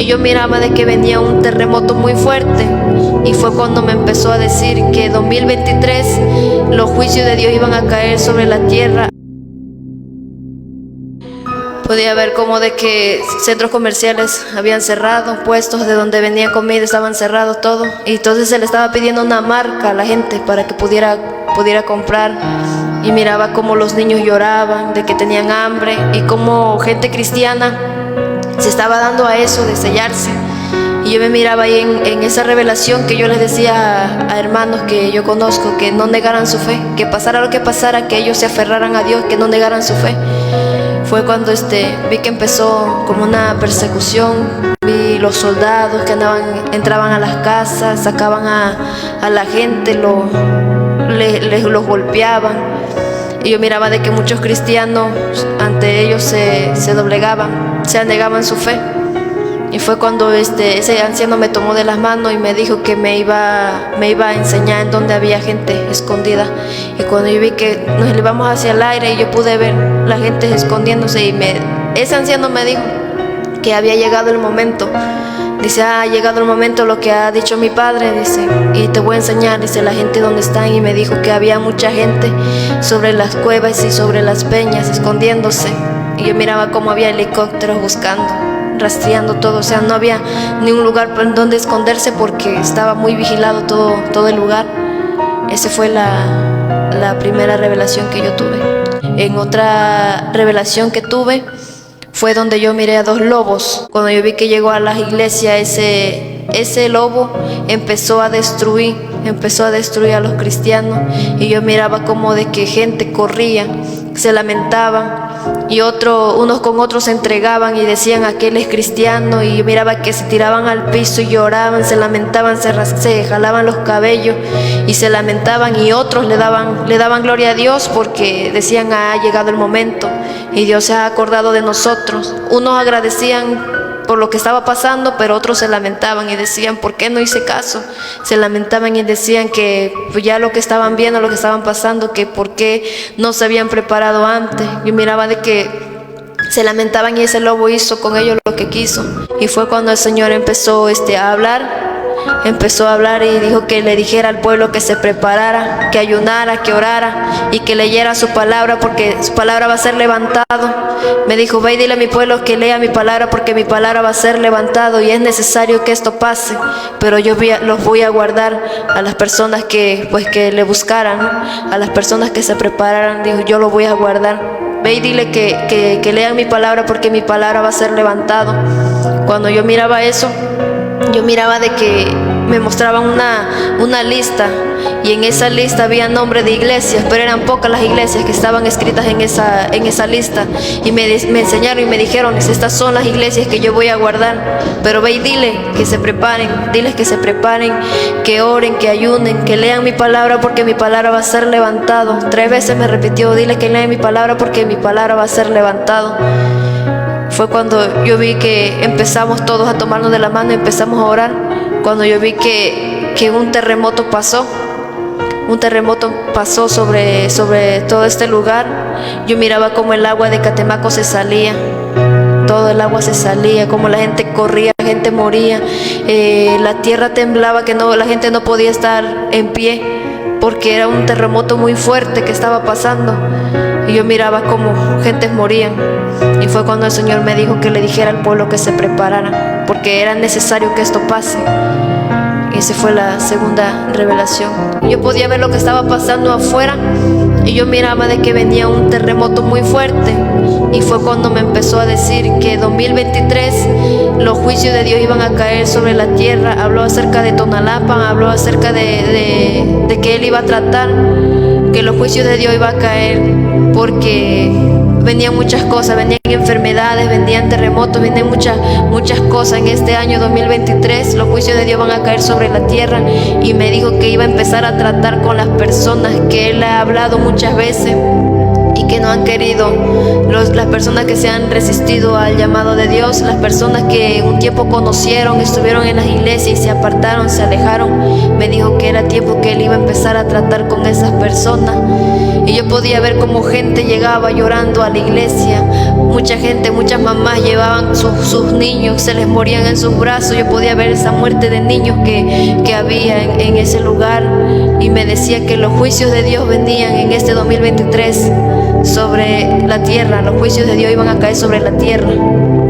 Yo miraba de que venía un terremoto muy fuerte y fue cuando me empezó a decir que 2023 los juicios de Dios iban a caer sobre la tierra. Podía ver como de que centros comerciales habían cerrado, puestos de donde venía comida estaban cerrados, todo. Y entonces se le estaba pidiendo una marca a la gente para que pudiera comprar. Y miraba como los niños lloraban de que tenían hambre y como gente cristiana se estaba dando a eso de sellarse. Y yo me miraba ahí en esa revelación que yo les decía a hermanos que yo conozco, que no negaran su fe, que pasara lo que pasara, que ellos se aferraran a Dios, que no negaran su fe. Fue cuando vi que empezó como una persecución, vi los soldados que entraban a las casas, sacaban a la gente, los golpeaban. Y yo miraba de que muchos cristianos ante ellos se doblegaban, se anegaban su fe. Y fue cuando ese anciano me tomó de las manos y me dijo que me iba a enseñar en donde había gente escondida. Y cuando yo vi que nos elevamos hacia el aire y yo pude ver la gente escondiéndose ese anciano me dijo que había llegado el momento. Dice, ha llegado el momento, lo que ha dicho mi padre, dice, y te voy a enseñar, dice, la gente donde están. Y me dijo que había mucha gente sobre las cuevas y sobre las peñas escondiéndose. Y yo miraba cómo había helicópteros buscando, rastreando todo, o sea, no había ni un lugar en donde esconderse porque estaba muy vigilado todo el lugar. Esa fue la primera revelación que yo tuve. En otra revelación que tuve fue donde yo miré a 2 lobos. Cuando yo vi que llegó a las iglesias, ese lobo empezó a destruir a los cristianos. Y yo miraba como de que gente corría, se lamentaban, y unos con otros se entregaban y decían, aquel es cristiano. Y yo miraba que se tiraban al piso y lloraban, se lamentaban, se jalaban los cabellos y se lamentaban, y otros le daban gloria a Dios porque decían, ha llegado el momento y Dios se ha acordado de nosotros. Unos agradecían por lo que estaba pasando, pero otros se lamentaban y decían, ¿por qué no hice caso? Se lamentaban y decían que pues ya lo que estaban viendo, lo que estaban pasando, que por qué no se habían preparado antes. Yo miraba de que se lamentaban y ese lobo hizo con ellos lo que quiso. Y fue cuando el Señor empezó a hablar y dijo que le dijera al pueblo que se preparara, que ayunara, que orara y que leyera su palabra, porque su palabra va a ser levantado. Me dijo, ve y dile a mi pueblo que lea mi palabra, porque mi palabra va a ser levantado y es necesario que esto pase, pero yo los voy a guardar a las personas que le buscaran, ¿no? A las personas que se prepararan. Dijo, yo lo voy a guardar. Ve y dile que lean mi palabra, porque mi palabra va a ser levantado. Cuando yo miraba eso, yo miraba de que me mostraban una lista, y en esa lista había nombres de iglesias, pero eran pocas las iglesias que estaban escritas en esa lista. Y me enseñaron y me dijeron, estas son las iglesias que yo voy a guardar, pero ve y diles que se preparen, que oren, que ayunen, que lean mi palabra, porque mi palabra va a ser levantado. 3 veces me repitió, diles que lean mi palabra, porque mi palabra va a ser levantado. Fue cuando yo vi que empezamos todos a tomarnos de la mano y empezamos a orar. Cuando yo vi que un terremoto pasó sobre todo este lugar. Yo miraba como el agua de Catemaco se salía, todo el agua se salía, como la gente corría, la gente moría, la tierra temblaba, que la gente no podía estar en pie porque era un terremoto muy fuerte que estaba pasando. Y yo miraba como gentes morían. Y fue cuando el Señor me dijo que le dijera al pueblo que se preparara, porque era necesario que esto pase. Y esa fue la segunda revelación. Yo podía ver lo que estaba pasando afuera y yo miraba de que venía un terremoto muy fuerte. Y fue cuando me empezó a decir que 2023 los juicios de Dios iban a caer sobre la tierra. Habló acerca de Tonalapan, habló acerca de que Él iba a tratar, que los juicios de Dios iban a caer porque venían muchas cosas, venían enfermedades, venían terremotos, venían muchas cosas en este año 2023. Los juicios de Dios van a caer sobre la tierra, y me dijo que iba a empezar a tratar con las personas que Él ha hablado muchas veces y que no han querido, las personas que se han resistido al llamado de Dios, las personas que un tiempo conocieron, estuvieron en las iglesias y se apartaron, se alejaron, me dijo que era tiempo que Él iba a empezar a tratar con esas personas. Y yo podía ver cómo gente llegaba llorando a la iglesia, mucha gente, muchas mamás llevaban sus niños, se les morían en sus brazos. Yo podía ver esa muerte de niños que había en ese lugar, y me decía que los juicios de Dios venían en este 2023 sobre la tierra, los juicios de Dios iban a caer sobre la tierra.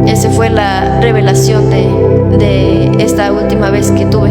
Esa fue la revelación de esta última vez que tuve.